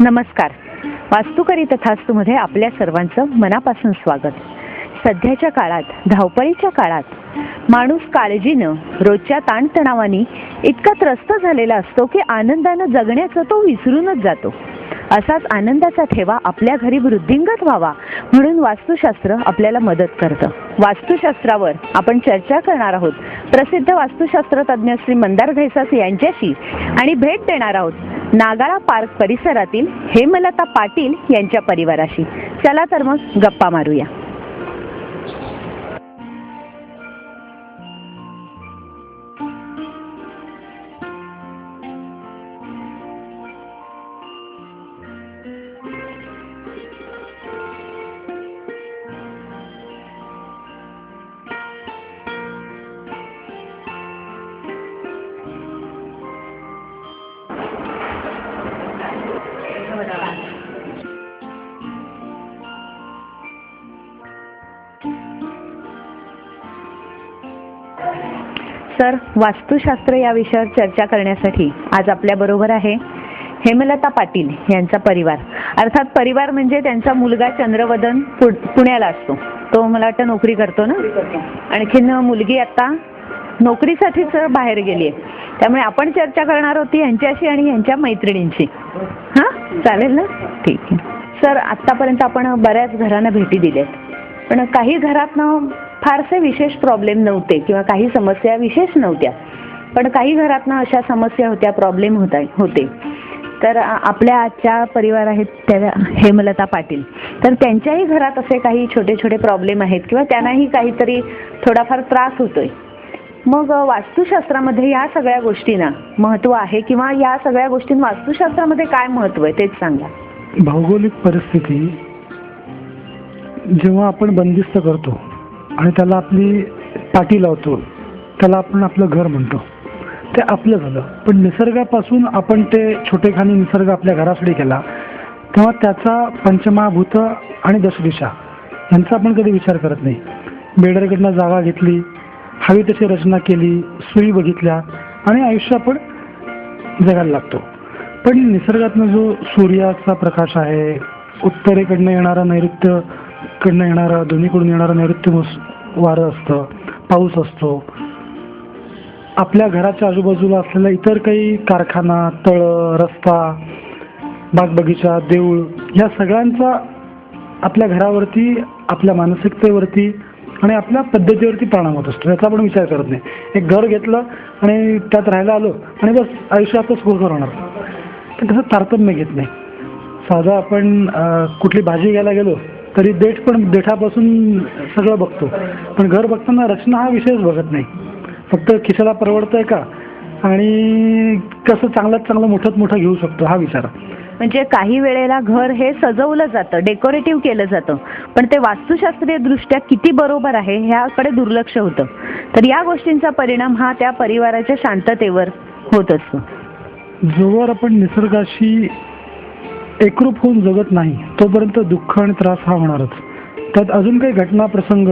नमस्कार. वास्तुकरी तथास्तूमध्ये आपल्या सर्वांचं मनापासून स्वागत. सध्याच्या काळात, धावपळीच्या काळात माणूस काळजीनं, रोजच्या ताणतणावानी इतका त्रस्त झालेला असतो की आनंदानं जगण्याचं तो विसरूनच जातो. असाच आनंदाचा ठेवा आपल्या घरी वृद्धिंगत व्हावा म्हणून वास्तुशास्त्र आपल्याला मदत करतं. वास्तुशास्त्रावर आपण चर्चा करणार आहोत प्रसिद्ध वास्तुशास्त्र तज्ज्ञ श्री मंदार घैसास यांच्याशी आणि भेट देणार आहोत नागाळा पार्क परिसरातील हेमलता पाटील यांच्या परिवाराशी. चला तर मग गप्पा मारूया. सर, वास्तुशास्त्र या विषयावर चर्चा करण्यासाठी आज आपल्या बरोबर आहे हेमलता पाटील यांचा परिवार. अर्थात परिवार म्हणजे त्यांचा मुलगा चंद्रवदन पुण्याला असतो. तो मला वाटतं नोकरी करतो ना. आणखीन मुलगी आता नोकरीसाठीच बाहेर गेली आहे. त्यामुळे आपण चर्चा करणार होती यांच्याशी आणि यांच्या मैत्रिणींशी. हां, चालेल ना? ठीक आहे. सर, आत्तापर्यंत आपण बऱ्याच घरांना भेटी दिल्यात, पण काही घरातनं फारसे विशेष प्रॉब्लेम नव्हते किंवा काही समस्या विशेष नव्हत्या, पण काही घरातनं अशा समस्या होत्या, प्रॉब्लेम होते. तर आपल्या आजच्या परिवार आहेत त्या हेमलता पाटील, तर त्यांच्याही घरात असे काही छोटे छोटे प्रॉब्लेम आहेत किंवा त्यांनाही काहीतरी थोडाफार त्रास होतोय. मग वास्तुशास्त्रामध्ये या सगळ्या गोष्टींना महत्त्व आहे किंवा या सगळ्या गोष्टीं वास्तुशास्त्रामध्ये काय महत्त्व आहे तेच सांगा. भौगोलिक परिस्थिती जेव्हा आपण बंदिस्त करतो आणि त्याला आपली पाठी लावतो, त्याला आपण आपलं घर म्हणतो, ते आपलं झालं. पण निसर्गापासून आपण ते छोटेखानी निसर्ग आपल्या घरासाठी केला तेव्हा त्याचा पंचमहाभूत आणि दशदिशा यांचा आपण कधी विचार करत नाही. बिल्डरकडनं जागा घेतली, हवी तशी रचना केली, सोयी बघितल्या आणि आयुष्य आपण जगायला लागतो. पण निसर्गातनं जो सूर्याचा प्रकाश आहे, उत्तरेकडनं येणारा नैऋत्यकडनं येणारा, दोन्हीकडून येणारं नैऋत्य वारं असतं, पाऊस असतो, आपल्या घराच्या आजूबाजूला असलेला इतर काही कारखाना, तळं, रस्ता, बागबगीचा, देऊळ या सगळ्यांचा आपल्या घरावरती, आपल्या मानसिकतेवरती आणि आपल्या पद्धतीवरती परिणाम होत असतो. याचा आपण विचार करत नाही. एक घर घेतलं आणि त्यात राहायला आलो आणि बस आयुष्यातच सुखकर होणार, पण तसं तारतम्य घेत नाही. साधं आपण कुठली भाजी घ्यायला गेलो तरी देठापासून सगळं बघतो, पण घर बघताना रचना हा विषयच बघत नाही. फक्त खिशाला परवडतंय का आणि कसं चांगल्यात चांगलं मोठं घेऊ शकतो हा विचार. म्हणजे काही वेळेला घर हे सजवलं जातं, डेकोरेटिव्ह केलं जातं, पण ते वास्तुशास्त्रीय दृष्ट्या किती बरोबर आहे ह्याकडे दुर्लक्ष होतं. तर या गोष्टींचा परिणाम हा त्या परिवाराच्या शांततेवर होत असतो. जोवर आपण निसर्गाशी एकरूप होऊन जगत नाही तोपर्यंत दुःख आणि त्रास हा होणारच. त्यात अजून काही घटना प्रसंग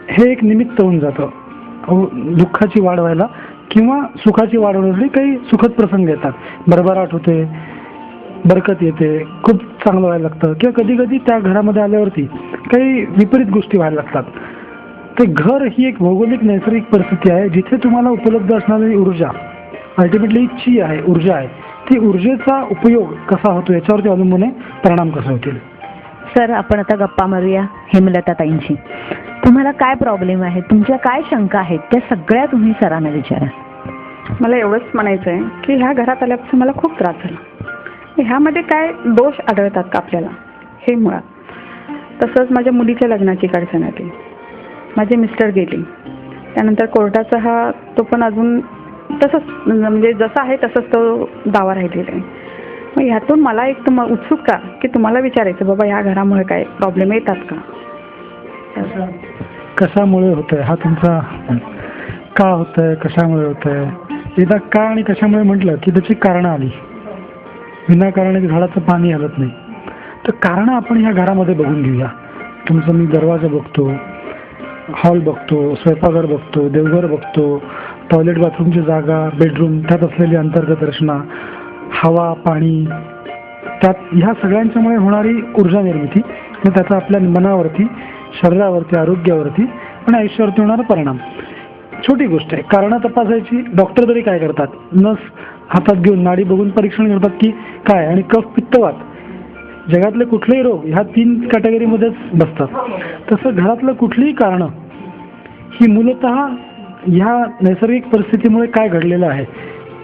हे एक निमित्त होऊन जातं दुःखाची वाढ व्हायला किंवा सुखाची वाढ होण्यासाठी. काही सुखद प्रसंग येतात, भरभराट होते, बरकत येते, खूप चांगलं व्हायला लागतं. किंवा कधी कधी त्या घरामध्ये आल्यावरती काही विपरीत गोष्टी व्हायला लागतात. तर घर ही एक भौगोलिक नैसर्गिक परिस्थिती आहे जिथे तुम्हाला उपलब्ध असणारी ऊर्जा, अल्टिमेटली ची आहे, ऊर्जा आहे, ती ऊर्जेचा उपयोग कसा होतो याच्यावरती अवलंबून आहे परिणाम कसे होतील. सर, आपण आता गप्पा मारूया हेमलता ताईंशी. तुम्हाला काय प्रॉब्लेम आहे, तुमच्या काय शंका आहेत त्या सगळ्या तुम्ही सरांना विचारा. मला एवढंच म्हणायचं आहे की ह्या घरात आल्यापासून मला खूप त्रास झाला. ह्यामध्ये काय दोष आढळतात का आपल्याला हे मुळात. तसंच माझ्या मुलीच्या लग्नाची अडचण आली, माझे मिस्टर गेले, त्यानंतर कोर्टाचा हा तो पण अजून तसंच म्हणजे जसा आहे तसंच तो दावा राहिलेला आहे. मग ह्यातून मला एक उत्सुकता की तुम्हाला विचारायचं बाबा ह्या घरामुळे काय प्रॉब्लेम येतात का, कशामुळे होतंय हा तुमचा, का होतंय, कशामुळे होतंय. एकदा का आणि कशामुळे म्हटलं की त्याची कारणं आली. विनाकारण झाडाचं पाणी हलत नाही. तर कारणं आपण ह्या घरामध्ये बघून घेऊया. तुमचं मी दरवाजा बघतो, हॉल बघतो, स्वयंपाकघर बघतो, देवघर बघतो, टॉयलेट बाथरूमची जागा, बेडरूम, त्यात असलेली अंतर्गत रचना, हवा, पाणी, त्यात ह्या सगळ्यांच्यामुळे होणारी ऊर्जा निर्मिती, मग त्याचा आपल्या मनावरती, शरीरावरती, आरोग्यावरती आणि आयुष्यावरती होणारा परिणाम. छोटी गोष्ट आहे, कारणं तपासायची. डॉक्टर तरी काय करतात, नस हातात घेऊन नाडी बघून परीक्षण करतात की काय, आणि कफ, पित्त, वात, जगातले कुठलेही रोग ह्या 3 कॅटेगरीमध्येच बसतात. तसं घरातलं कुठलीही कारणं ही मूलतः ह्या नैसर्गिक परिस्थितीमुळे काय घडलेलं आहे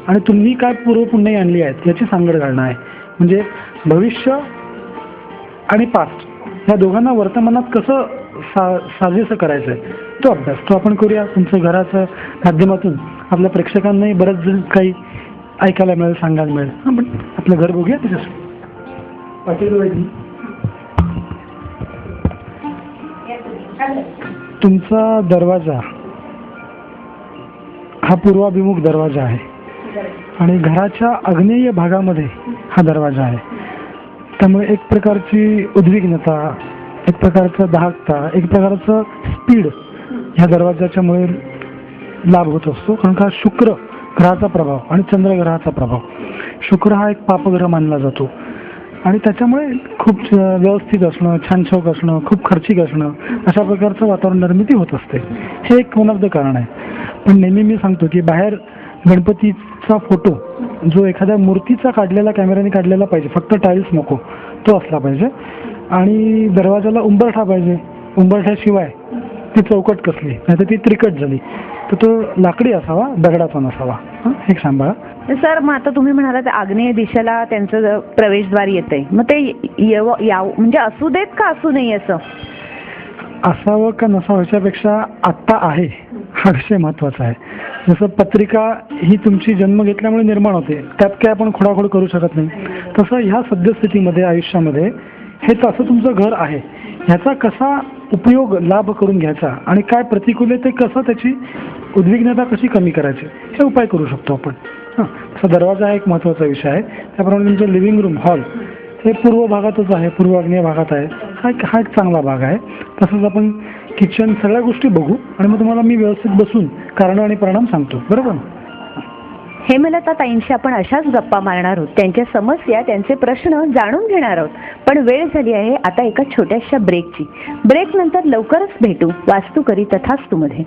आणि तुम्ही काय पूर्वपुण्याई आणली आहेत याची सांगड घालणं आहे. म्हणजे भविष्य आणि पास्ट ह्या दोघांना वर्तमानात कसं साजेसं करायचं आहे तो अभ्यास, तो आपण करूया. तुमच्या घराच्या माध्यमातून आपल्या प्रेक्षकांनाही बरंच काही ऐकायला मिळेल, सांगायला मिळेल. आपण आपलं घर बघूया त्याच्यासाठी. पाटील वैद्य, तुमचा दरवाजा हा पूर्वाभिमुख दरवाजा आहे आणि घराच्या आग्नेय भागामध्ये हा दरवाजा आहे. त्यामुळे एक प्रकारची उद्विग्नता, एक प्रकारचा दाहकता, एक प्रकारचं स्पीड ह्या दरवाजाच्यामुळे लाभ होत असतो. कारण का शुक्र ग्रहाचा प्रभाव आणि चंद्र ग्रहाचा प्रभाव, शुक्र हा एक पापग्रह मानला जातो आणि त्याच्यामुळे खूप व्यवस्थित असणं, छानछोक असणं, खूप खर्चिक असणं, अशा प्रकारचं वातावरण निर्मिती होत असते. हे एक वन ऑफ द कारण आहे. पण नेहमी मी सांगतो की बाहेर गणपतीचा फोटो जो एखाद्या मूर्तीचा काढलेला, कॅमेऱ्याने काढलेला पाहिजे, फक्त टाईल्स नको, तो असला पाहिजे. आणि दरवाजाला उंबरठा पाहिजे. उंबरठ्याशिवाय ती चौकट कसली, नाही तर ती त्रिकट झाली, तर तो लाकडी असावा, दगडाचा नसावा. हे सांभाळा. सर, मग आता तुम्ही म्हणालात आग्नेय दिशेला त्यांचं प्रवेशद्वार येतंय, मग ते म्हणजे असू देत का असू नये असं? असावं का नसावं ह्याच्यापेक्षा आत्ता आहे हा विषय महत्त्वाचा आहे. जसं पत्रिका ही तुमची जन्म घेतल्यामुळे निर्माण होते, त्यात काय आपण खोडाखोड करू शकत नाही. तसं ह्या सद्यस्थितीमध्ये, आयुष्यामध्ये हे तसं तुमचं घर आहे, ह्याचा कसा उपयोग, लाभ करून घ्यायचा आणि काय प्रतिकूल आहे ते कसं, त्याची उद्विग्नता कशी कमी करायची, हे उपाय करू शकतो आपण. तसा दरवाजा हा एक महत्त्वाचा विषय आहे. त्याप्रमाणे तुमचं लिव्हिंग रूम, हॉल हे पूर्व भागातच आहे, पूर्व आग्नेय भागात आहे. हा एक चांगला भाग आहे. तसंच आपण किचन, सगळ्या गोष्टी बघू आणि मग तुम्हाला मी व्यवस्थित बसून कारण आणि परिणाम सांगतो. बरोबर? हेमलता ताईंशी आपण अशाच गप्पा मारणार आहोत, त्यांच्या समस्या, त्यांचे प्रश्न जाणून घेणार आहोत. पण वेळ झाली आहे आता एका छोट्याशा ब्रेकची. ब्रेक नंतर लवकरच भेटू वास्तू करी तथास्तू मध्ये.